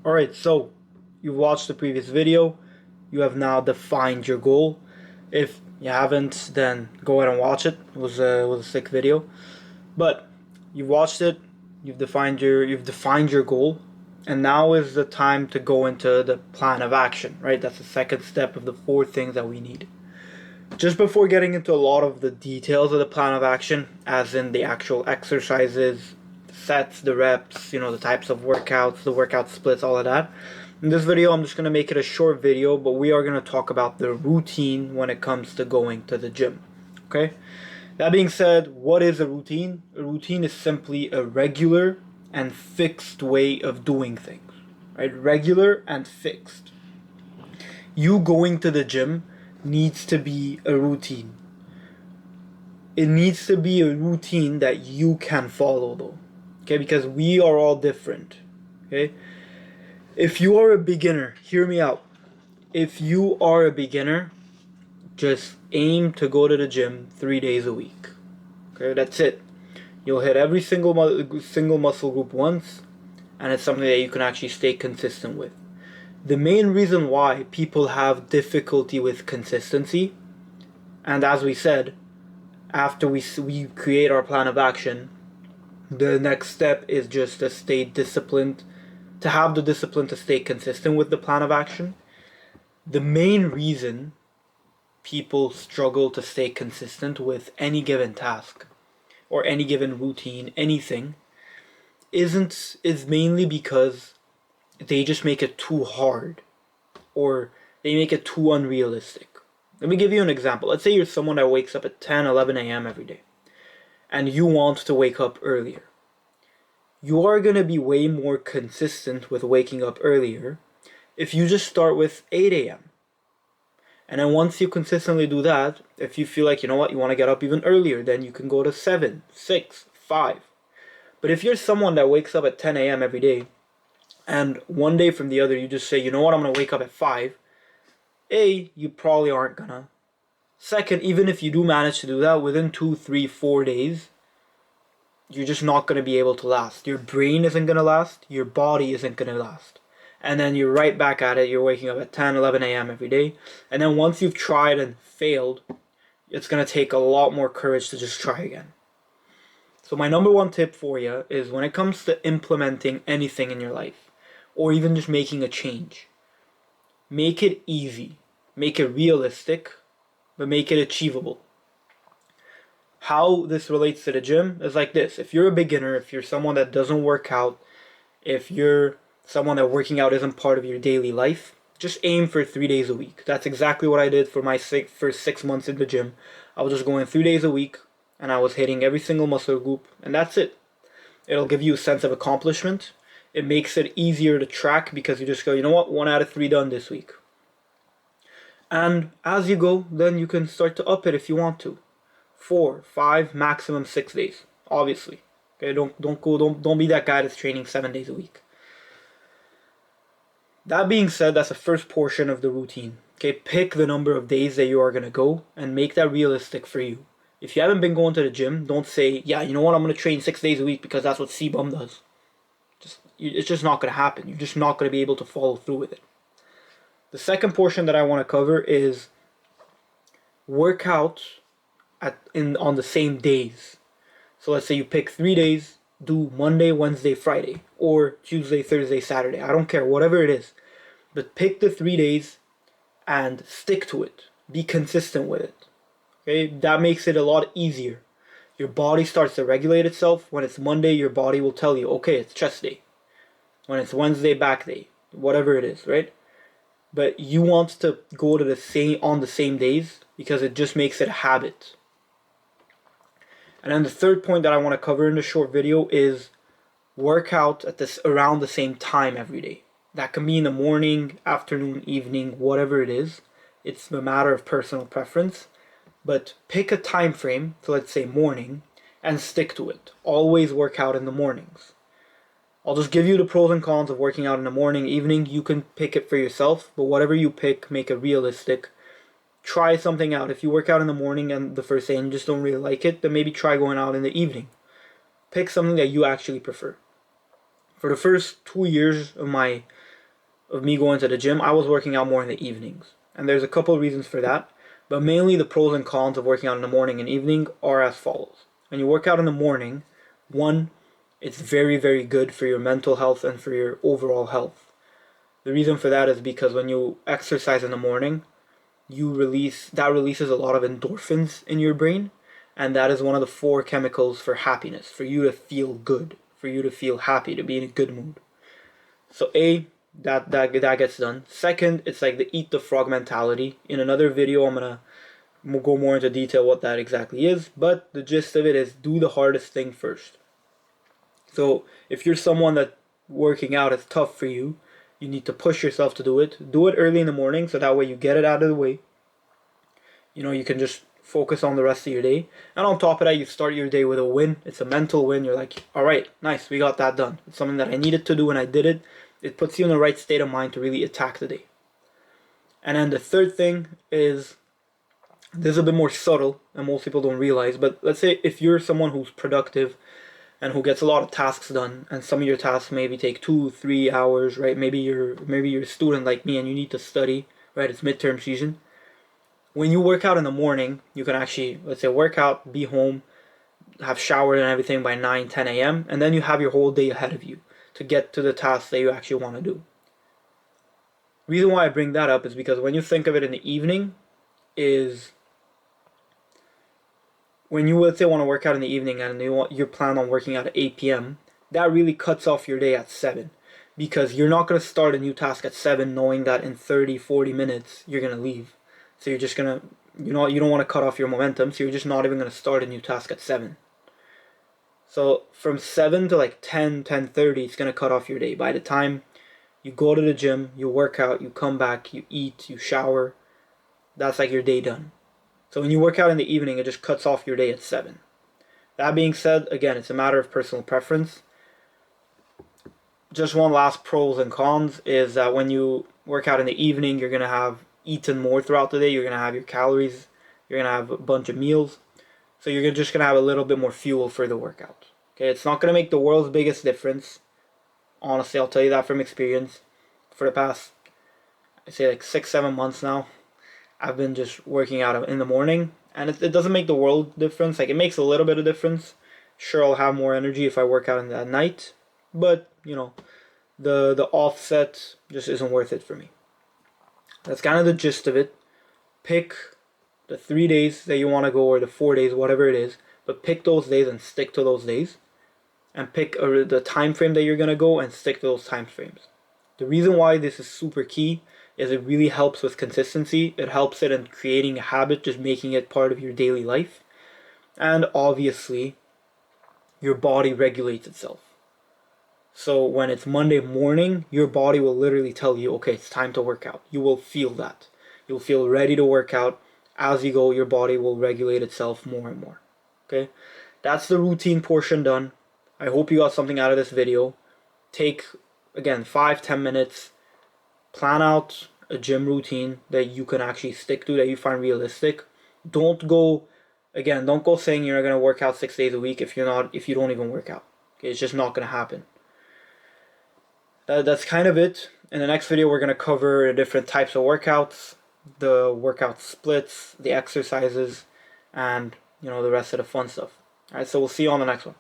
Alright, so you've watched the previous video. You have now defined your goal. If you haven't, then go ahead and watch it. It was a sick video. But you've watched it, you've defined your goal, and now is the time to go into the plan of action, right? That's the second step of the four things that we need. Just before getting into a lot of the details of the plan of action, as in the actual exercises, sets, the reps, the types of workouts, the workout splits, all of that. In this video, I'm just going to make it a short video, but we are going to talk about the routine when it comes to going to the gym. Okay? That being said, what is a routine? A routine is simply a regular and fixed way of doing things. Right? Regular and fixed. You going to the gym needs to be a routine. It needs to be a routine that you can follow though. Okay, because we are all different. Okay? If you are a beginner, hear me out. If you are a beginner, just aim to go to the gym 3 days a week. Okay, that's it. You'll hit every single muscle group once, and it's something that you can actually stay consistent with. The main reason why people have difficulty with consistency, and as we said, after we create our plan of action, the next step is just to stay disciplined, to have the discipline to stay consistent with the plan of action. The main reason people struggle to stay consistent with any given task or any given routine, anything, is mainly because they just make it too hard or they make it too unrealistic. Let me give you an example. Let's say you're someone that wakes up at 10, 11 a.m. every day and you want to wake up earlier. You are going to be way more consistent with waking up earlier if you just start with 8 a.m. And then once you consistently do that, if you feel like, you know what, you want to get up even earlier, then you can go to 7, 6, 5. But if you're someone that wakes up at 10 a.m. every day, and one day from the other you just say, you know what, I'm going to wake up at 5, A, you probably aren't gonna. Second, even if you do manage to do that, within 2, 3, 4 days, you're just not going to be able to last. Your brain isn't going to last, your body isn't going to last. And then you're right back at it, you're waking up at 10, 11 a.m. every day. And then once you've tried and failed, it's going to take a lot more courage to just try again. So my number one tip for you is when it comes to implementing anything in your life, or even just making a change, make it easy, make it realistic, but make it achievable. How this relates to the gym is like this. If you're a beginner, if you're someone that doesn't work out, if you're someone that working out isn't part of your daily life, just aim for 3 days a week. That's exactly what I did for my first 6 months in the gym. I was just going 3 days a week, and I was hitting every single muscle group, and that's it. It'll give you a sense of accomplishment. It makes it easier to track because you just go, you know what, 1 out of 3 done this week. And as you go, then you can start to up it if you want to. 4, 5, maximum 6 days, obviously. Okay, don't be that guy that's training 7 days a week. That being said, that's the first portion of the routine. Okay, pick the number of days that you are going to go and make that realistic for you. If you haven't been going to the gym, don't say, yeah, you know what, I'm going to train 6 days a week because that's what C-Bum does. It's just not going to happen. You're just not going to be able to follow through with it. The second portion that I want to cover is workout on the same days. So let's say you pick 3 days, do Monday, Wednesday, Friday, or Tuesday, Thursday, Saturday. I don't care, whatever it is. But pick the 3 days and stick to it. Be consistent with it. Okay, that makes it a lot easier. Your body starts to regulate itself. When it's Monday, your body will tell you, okay, it's chest day. When it's Wednesday, back day. Whatever it is, right? But you want to go to on the same days because it just makes it a habit. And then the third point that I want to cover in this short video is work out around the same time every day. That can be in the morning, afternoon, evening, whatever it is. It's a matter of personal preference. But pick a time frame, so let's say morning, and stick to it. Always work out in the mornings. I'll just give you the pros and cons of working out in the morning, evening. You can pick it for yourself, but whatever you pick, make it realistic. Try something out. If you work out in the morning and the first day and you just don't really like it, then maybe try going out in the evening. Pick something that you actually prefer. For the first 2 years of my of me going to the gym, I was working out more in the evenings. And there's a couple of reasons for that. But mainly the pros and cons of working out in the morning and evening are as follows. When you work out in the morning, one, it's very, very good for your mental health and for your overall health. The reason for that is because when you exercise in the morning, releases a lot of endorphins in your brain, and that is one of the four chemicals for happiness, for you to feel good, for you to feel happy, to be in a good mood. So that gets done. Second, it's like the eat the frog mentality. In another video, I'm gonna go more into detail what that exactly is, but the gist of it is do the hardest thing first. So if you're someone that working out is tough for you, you need to push yourself to do it. Do it early in the morning so that way you get it out of the way. You can just focus on the rest of your day. And on top of that, you start your day with a win. It's a mental win. You're like, all right, nice, we got that done. It's something that I needed to do and I did it. It puts you in the right state of mind to really attack the day. And then the third thing is, this is a bit more subtle and most people don't realize, but let's say if you're someone who's productive and who gets a lot of tasks done, and some of your tasks maybe take 2-3 hours, right? Maybe you're a student like me and you need to study, right? It's midterm season. When you work out in the morning, you can actually, let's say, work out, be home, have showered and everything by 9-10 a.m. and then you have your whole day ahead of you to get to the tasks that you actually want to do. Reason why I bring that up is because when you think of it in the evening, is when you, let's say, want to work out in the evening and you plan on working out at 8 p.m., that really cuts off your day at 7, because you're not going to start a new task at 7 knowing that in 30-40 minutes you're going to leave. So you're just going to, you don't want to cut off your momentum, so you're just not even going to start a new task at 7. So from 7 to like 10-10:30, it's going to cut off your day. By the time you go to the gym, you work out, you come back, you eat, you shower, that's like your day done. So when you work out in the evening, it just cuts off your day at 7. That being said, again, it's a matter of personal preference. Just one last pros and cons is that when you work out in the evening, you're going to have eaten more throughout the day. You're going to have your calories. You're going to have a bunch of meals. So you're just going to have a little bit more fuel for the workout. Okay, it's not going to make the world's biggest difference. Honestly, I'll tell you that from experience. For the past, I say like 6-7 months now, I've been just working out in the morning, and it doesn't make the world difference. Like, it makes a little bit of difference. Sure, I'll have more energy if I work out in the night, but the offset just isn't worth it for me. That's kind of the gist of it. Pick the 3 days that you want to go, or the 4 days, whatever it is, but pick those days and stick to those days, and pick the time frame that you're gonna go and stick to those time frames. The reason why this is super key is it really helps with consistency. It helps it in creating a habit, just making it part of your daily life. And obviously, your body regulates itself. So when it's Monday morning, your body will literally tell you, okay, it's time to work out. You will feel that. You'll feel ready to work out. As you go, your body will regulate itself more and more. Okay? That's the routine portion done. I hope you got something out of this video. Take, again, 5-10 minutes. Plan out a gym routine that you can actually stick to, that you find realistic. Don't go saying you're going to work out 6 days a week if you don't even work out. Okay, it's just not going to happen. That's kind of it. In the next video, we're going to cover different types of workouts, the workout splits, the exercises, and the rest of the fun stuff. Alright, so we'll see you on the next one.